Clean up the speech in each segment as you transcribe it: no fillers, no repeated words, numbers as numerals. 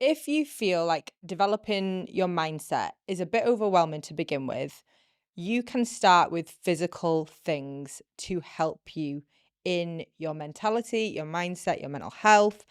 if you feel like developing your mindset is a bit overwhelming to begin with, you can start with physical things to help you in your mentality, your mindset, your mental health.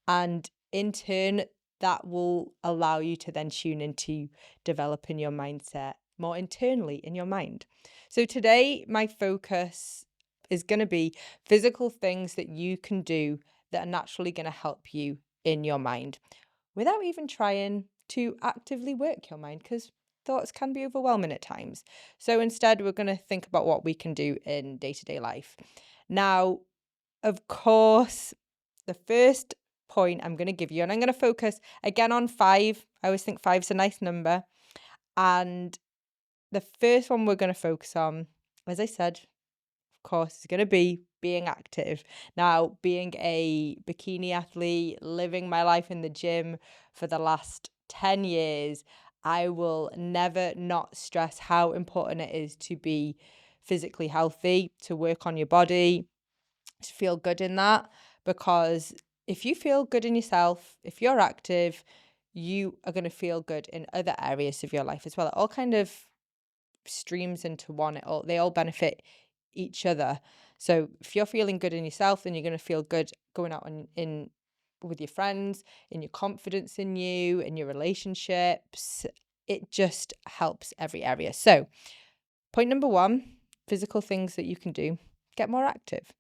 And in turn, that will allow you to then tune into developing your mindset more internally in your mind. So today, my focus is going to be physical things that you can do that are naturally going to help you in your mind without even trying to actively work your mind because thoughts can be overwhelming at times. So instead, we're going to think about what we can do in day to day life. Now, of course, the first point I'm going to give you, and I'm going to focus again on five. I always think five's a nice number. And the first one we're going to focus on, as I said, of course, is going to be being active. Now, being a bikini athlete, living my life in the gym for the last 10 years, I will never not stress how important it is to be physically healthy, to work on your body, to feel good in that. Because if you feel good in yourself, if you're active, you are going to feel good in other areas of your life as well. It all kind of streams into one. They all benefit each other. So if you're feeling good in yourself, then you're going to feel good going out in with your friends, in your confidence in you, in your relationships. It just helps every area. So point number one, physical things that you can do. Get more active.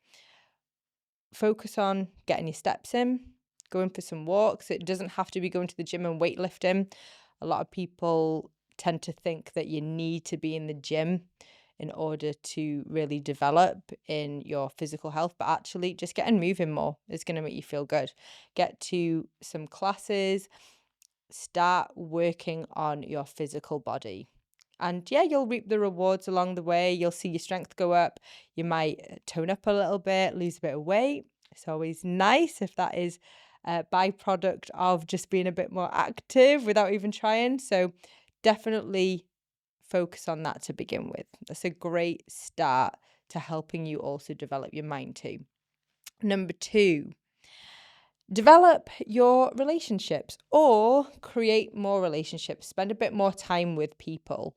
Focus on getting your steps in, going for some walks. It doesn't have to be going to the gym and weightlifting. A lot of people tend to think that you need to be in the gym in order to really develop in your physical health, but actually just getting moving more is going to make you feel good. Get to some classes, start working on your physical body. And yeah, you'll reap the rewards along the way. You'll see your strength go up. You might tone up a little bit, lose a bit of weight. It's always nice if that is a byproduct of just being a bit more active without even trying. So definitely focus on that to begin with. That's a great start to helping you also develop your mind too. Number two, develop your relationships or create more relationships. Spend a bit more time with people.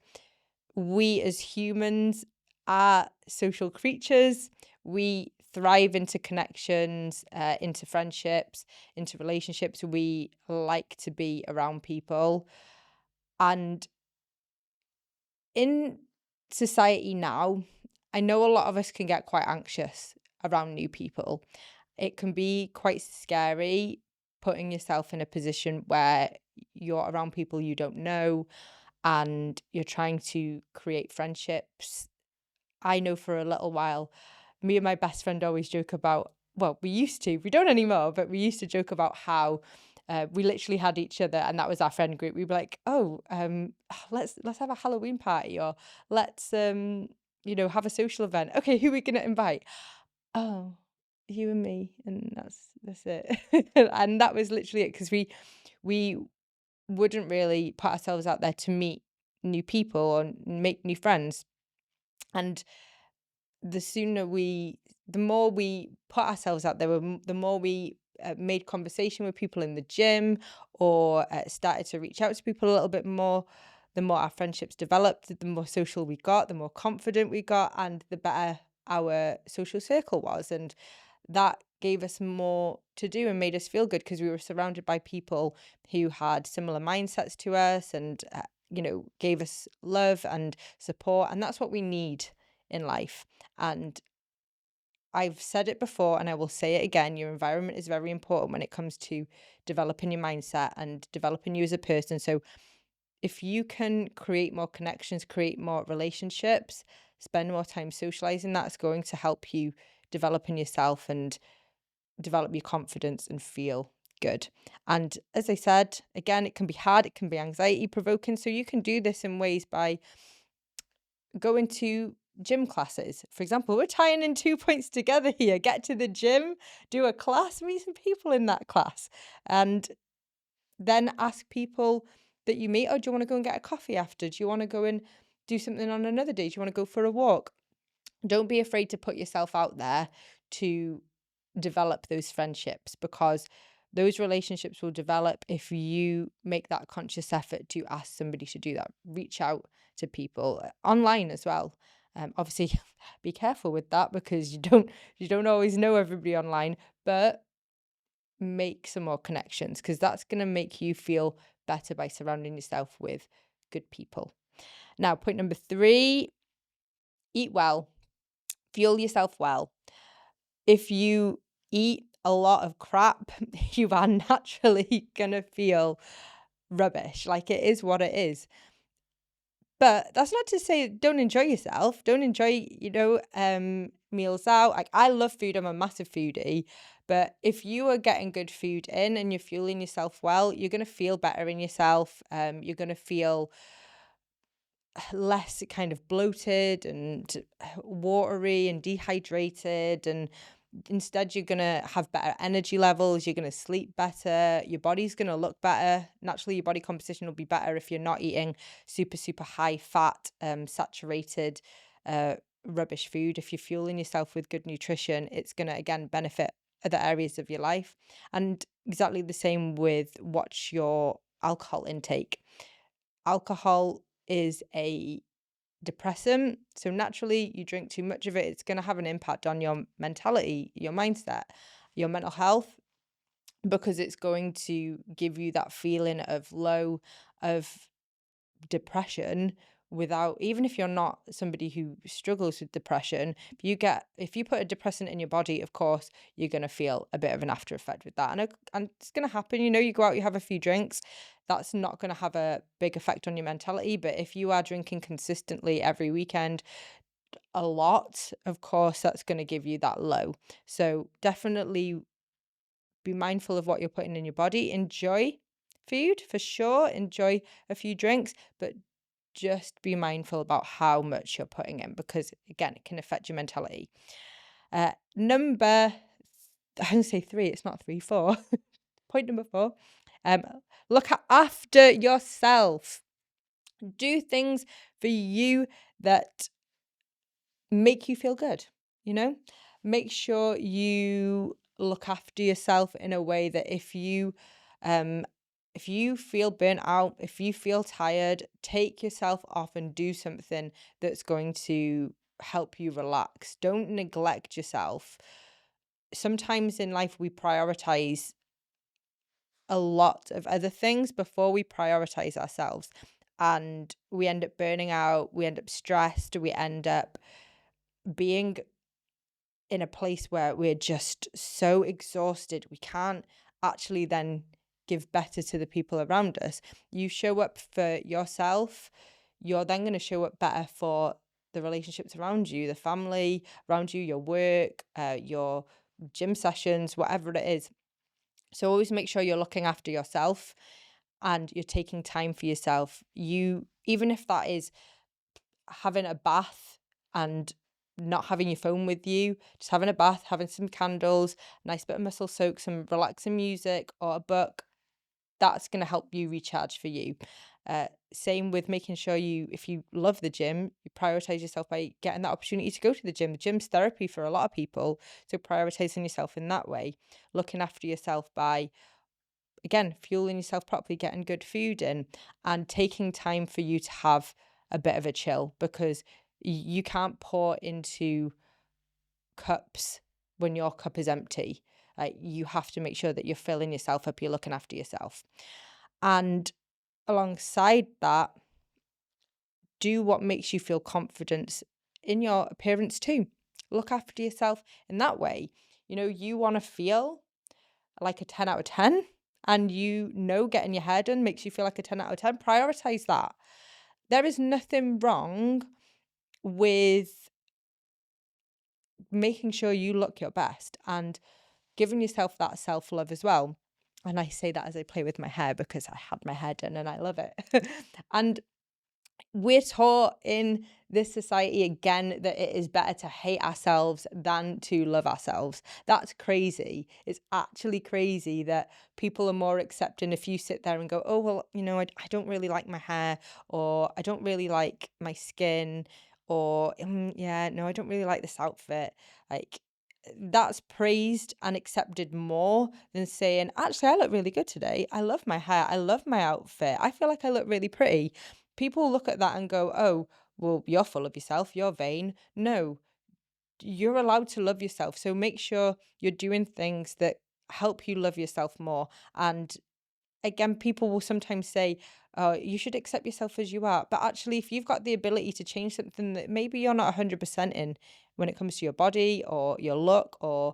We as humans are social creatures. We thrive into connections, into friendships, into relationships. We like to be around people. And in society now, I know a lot of us can get quite anxious around new people. It can be quite scary putting yourself in a position where you're around people you don't know and you're trying to create friendships. I know for a little while, me and my best friend always joke about, well, we don't anymore, but we used to joke about how we literally had each other and that was our friend group. We'd be like, oh, let's have a Halloween party or let's, have a social event. Okay, who are we going to invite? Oh, you and me. And that's it. And that was literally it because we wouldn't really put ourselves out there to meet new people or make new friends. And the more we put ourselves out there, the more we made conversation with people in the gym or started to reach out to people a little bit more, the more our friendships developed, the more social we got, the more confident we got, and the better our social circle was. And that gave us more to do and made us feel good because we were surrounded by people who had similar mindsets to us and, gave us love and support. And that's what we need in life. And I've said it before and I will say it again, your environment is very important when it comes to developing your mindset and developing you as a person. So if you can create more connections, create more relationships, spend more time socializing, that's going to help you develop in yourself and develop your confidence and feel good. And as I said, again, it can be hard, it can be anxiety provoking. So you can do this in ways by going to gym classes. For example, we're tying in 2 points together here. Get to the gym, do a class, meet some people in that class, and then ask people that you meet, oh, do you want to go and get a coffee after? Do you want to go and do something on another day? Do you want to go for a walk? Don't be afraid to put yourself out there to develop those friendships because Those relationships will develop if you make that conscious effort to ask somebody to do that. Reach out to people online as well. Obviously, be careful with that because you don't always know everybody online, but make some more connections because that's going to make you feel better by surrounding yourself with good people. Now, point number 3, eat well, fuel yourself well. If you eat a lot of crap, you are naturally going to feel rubbish. Like, it is what it is. But that's not to say don't enjoy yourself. Don't enjoy, meals out. Like, I love food. I'm a massive foodie. But if you are getting good food in and you're fueling yourself well, you're going to feel better in yourself. You're going to feel less kind of bloated and watery and dehydrated, and instead you're going to have better energy levels, you're going to sleep better, your body's going to look better. Naturally, your body composition will be better if you're not eating super high fat, saturated, rubbish food. If you're fueling yourself with good nutrition, it's going to again benefit other areas of your life. And exactly the same with what's your alcohol intake. Alcohol is a depressant, so naturally you drink too much of it, it's going to have an impact on your mentality, your mindset, your mental health, because it's going to give you that feeling of low, of depression, without, even if you're not somebody who struggles with depression, if you put a depressant in your body, of course you're going to feel a bit of an after effect with that, and it's going to happen. You go out, you have a few drinks, that's not going to have a big effect on your mentality. But if you are drinking consistently every weekend, a lot, of course that's going to give you that low. So definitely be mindful of what you're putting in your body. Enjoy food for sure, enjoy a few drinks, but just be mindful about how much you're putting in, because again, it can affect your mentality. Number, I don't say 3, it's not 3, 4. Point number 4, look after yourself. Do things for you that make you feel good, make sure you look after yourself in a way that if you feel burnt out, if you feel tired, take yourself off and do something that's going to help you relax. Don't neglect yourself. Sometimes in life we prioritize a lot of other things before we prioritize ourselves, and we end up burning out, we end up stressed, we end up being in a place where we're just so exhausted we can't actually then give better to the people around us. You show up for yourself, you're then going to show up better for the relationships around you, the family around you, your work, your gym sessions, whatever it is. So always make sure you're looking after yourself and you're taking time for yourself. Even if that is having a bath and not having your phone with you, just having a bath, having some candles, nice bit of muscle soak, some relaxing music or a book, that's going to help you recharge for you. Same with making sure if you love the gym, you prioritize yourself by getting that opportunity to go to the gym. The gym's therapy for a lot of people, so prioritizing yourself in that way, looking after yourself by, again, fueling yourself properly, getting good food in, and taking time for you to have a bit of a chill, because you can't pour into cups when your cup is empty. You have to make sure that you're filling yourself up, you're looking after yourself. And alongside that, do what makes you feel confident in your appearance too. Look after yourself in that way. You want to feel like a 10 out of 10, and getting your hair done makes you feel like a 10 out of 10. Prioritize that. There is nothing wrong with making sure you look your best and giving yourself that self-love as well. And I say that as I play with my hair because I had my hair done and I love it. And we're taught in this society again that it is better to hate ourselves than to love ourselves. That's crazy. It's actually crazy that people are more accepting if you sit there and go, oh, well, I don't really like my hair, or I don't really like my skin, or yeah, no, I don't really like this outfit. Like, that's praised and accepted more than saying, actually, I look really good today. I love my hair. I love my outfit. I feel like I look really pretty. People look at that and go, oh, well, you're full of yourself. You're vain. No, you're allowed to love yourself. So make sure you're doing things that help you love yourself more. And again, people will sometimes say, oh, you should accept yourself as you are. But actually, if you've got the ability to change something that maybe you're not 100% in when it comes to your body or your look or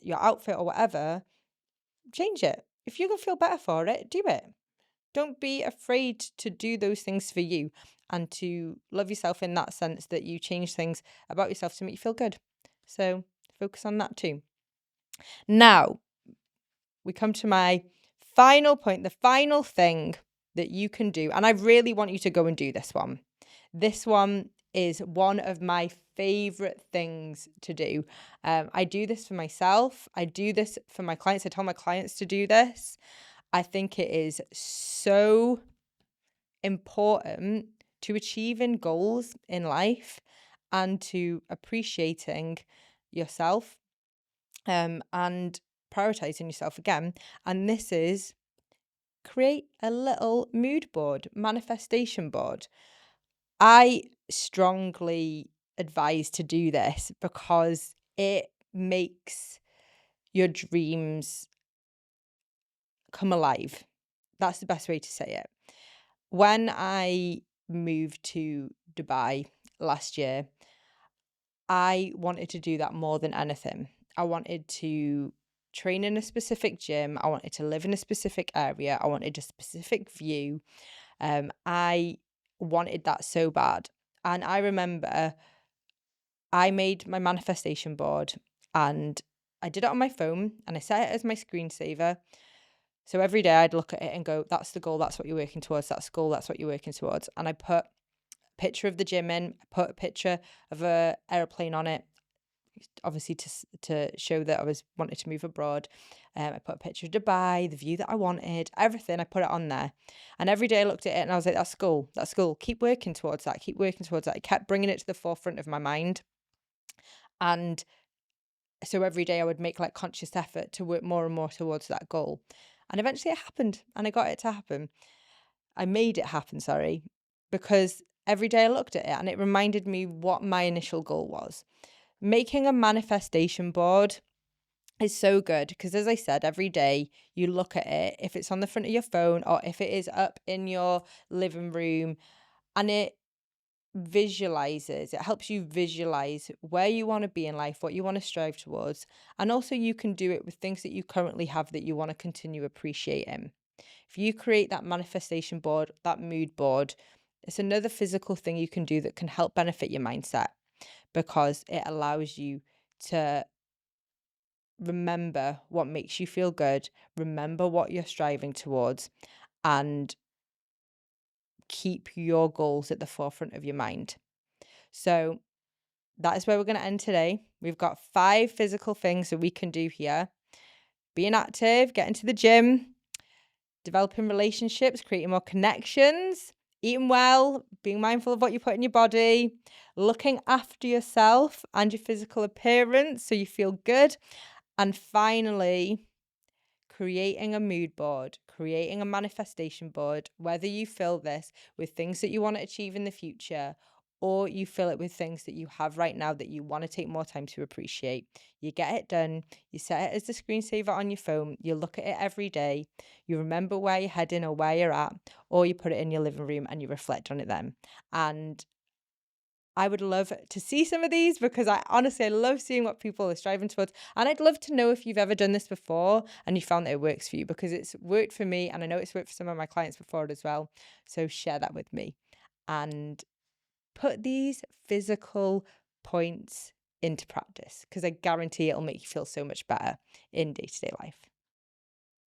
your outfit or whatever, change it. If you can feel better for it, do it. Don't be afraid to do those things for you and to love yourself in that sense that you change things about yourself to make you feel good. So focus on that too. Now, we come to my final point, the final thing that you can do. And I really want you to go and do this one. This one is one of my favorite things to do. I do this for myself. I do this for my clients. I tell my clients to do this. I think it is so important to achieving goals in life and to appreciating yourself and prioritizing yourself again. And this is create a little mood board, manifestation board. I strongly advise to do this because it makes your dreams come alive. That's the best way to say it. When I moved to Dubai last year, I wanted to do that more than anything. I wanted to train in a specific gym. I wanted to live in a specific area. I wanted a specific view. I wanted that so bad. And I remember I made my manifestation board and I did it on my phone and I set it as my screensaver. So every day I'd look at it and go, that's the goal, that's what you're working towards, that's the goal, that's what you're working towards. And I put a picture of the gym in, I put a picture of a airplane on it, obviously to show that I was wanted to move abroad. I put a picture of Dubai, the view that I wanted, everything, I put it on there. And every day I looked at it and I was like, that's cool, keep working towards that, keep working towards that. I kept bringing it to the forefront of my mind. And so every day I would make like conscious effort to work more and more towards that goal. And eventually it happened and I got it to happen. I made it happen, sorry, because every day I looked at it and it reminded me what my initial goal was. Making a manifestation board is so good because, as I said, every day you look at it, if it's on the front of your phone or if it is up in your living room, and it helps you visualize where you want to be in life, what you want to strive towards. And also you can do it with things that you currently have that you want to continue appreciating. If you create that manifestation board, that mood board, it's another physical thing you can do that can help benefit your mindset because it allows you to remember what makes you feel good, remember what you're striving towards, and keep your goals at the forefront of your mind. So that is where we're going to end today. We've got 5 physical things that we can do here. Being active, getting to the gym, developing relationships, creating more connections, eating well, being mindful of what you put in your body, looking after yourself and your physical appearance so you feel good. And finally, creating a mood board, creating a manifestation board, whether you fill this with things that you want to achieve in the future or you fill it with things that you have right now that you want to take more time to appreciate. You get it done, you set it as the screensaver on your phone, you look at it every day, you remember where you're heading or where you're at, or you put it in your living room and you reflect on it then. And I would love to see some of these because I love seeing what people are striving towards. And I'd love to know if you've ever done this before and you found that it works for you because it's worked for me and I know it's worked for some of my clients before as well. So share that with me and put these physical points into practice because I guarantee it'll make you feel so much better in day-to-day life.